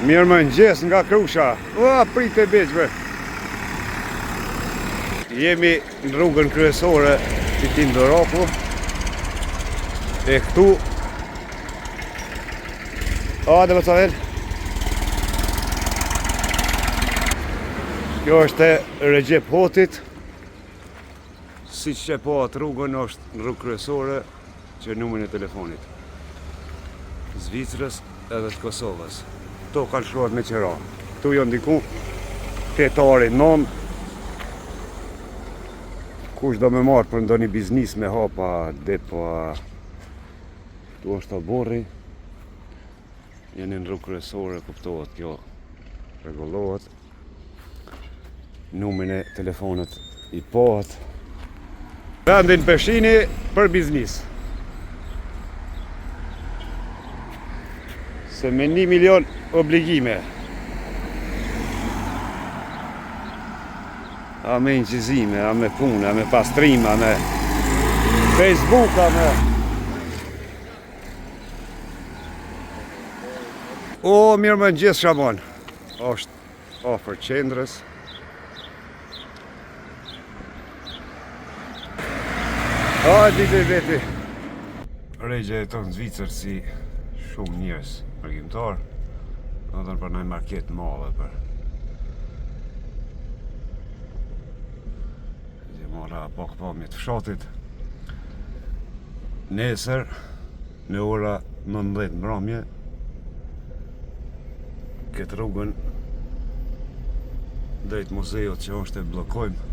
Mirëmëngjes nga Krusha. Prit e beqve. Jemi në rrugën kryesore Fitim Doroku. E këtu dhe më cavel. Kjo është e Recep Hotit. Siç që po atë rrugën është në rrugë kryesore që numrin e telefonit. Zvicrës edhe të Kosovës. Këto kalëshohet me qera. Këtu jo ndiku tetari 9. Kush do me marrë për ndonjë biznis me hapa depo. Këtu është Oborri. Jeni në rrugë kryesore, kuptohet kjo. Rregullohet. Numrin e telefonit i pohet. Vendin Peshini për biznis. Se me 1 milion obligime. A me inqizime, a me punë, a me pastrim, a me Facebook, a me... Mirëmëngjes Shamon. është afër qendrës. Dite veti. Regja e tonë Zvicër si shumë njerëz përgjimtar. Do të për një market madhe për. Dhe mora pakpamje të fshatit. Nesër në ora 19 mbrëmje këtë rrugën drejt muzeut që është e bllokojmë.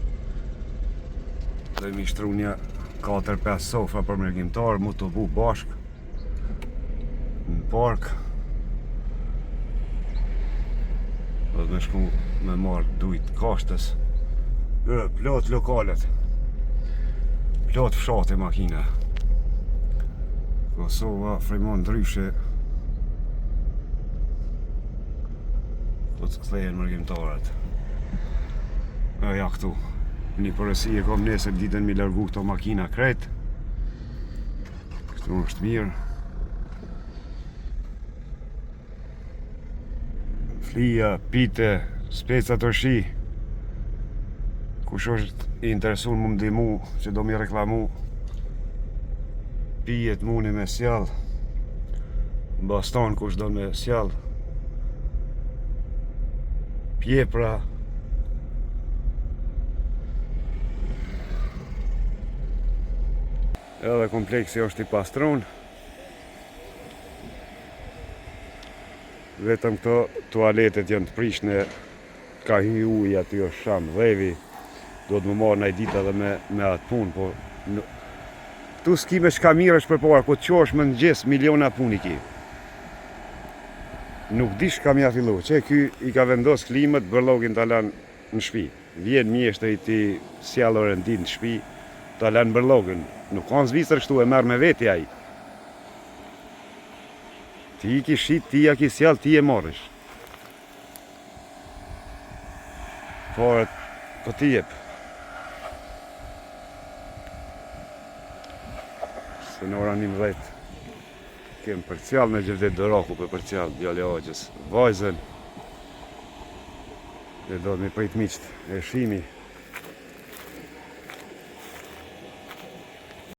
Dhe mi shtru një 4-5 sofa për mërgjimtar, mu të bu bashk në park. Dhe me shku me marrë dujt kashtës. Plot lokalet. Plot fshate makina. Kosova, Fremon ndryshe. Po të kthehen mërgjimtarët. Ja këtu. Një përësi e kom nesër ditën mi largu këto makina kret. Këtu është mirë. Flija, pite, speca të shi. Kush është i interesun më ndimu që do mi reklamu. Pijet muni me sjall. Baston kush do me sjall. Pjepra. Edhe kompleksi është i pastron. Vetëm këto tualetet janë të prishne. Ka hy uj aty është sham dhevi. Do të më marrë nëjë ditë edhe me atë punë. Po, tu s'ki me shka mirë është për parë. Ku të qosh më në gjesë miliona pun i ki. Nuk di shka mja fillu. Që ky i ka vendos klimët bërlogin të lanë në shpi. Vjen mjeshtë i ti sjallë rendin në shpi. Të lanë bërlogin. Nuk kanë Zvicër kështu e merë me veti aj. Ti i ki shit, ti ja ki sjall, ti e marrish. Farët, po ti jep. Se në ora 11 kem përcjall me Gjevdet Doroku për përcjall djale Agjës. Vajzën. E do të mi prit miqt e shimi.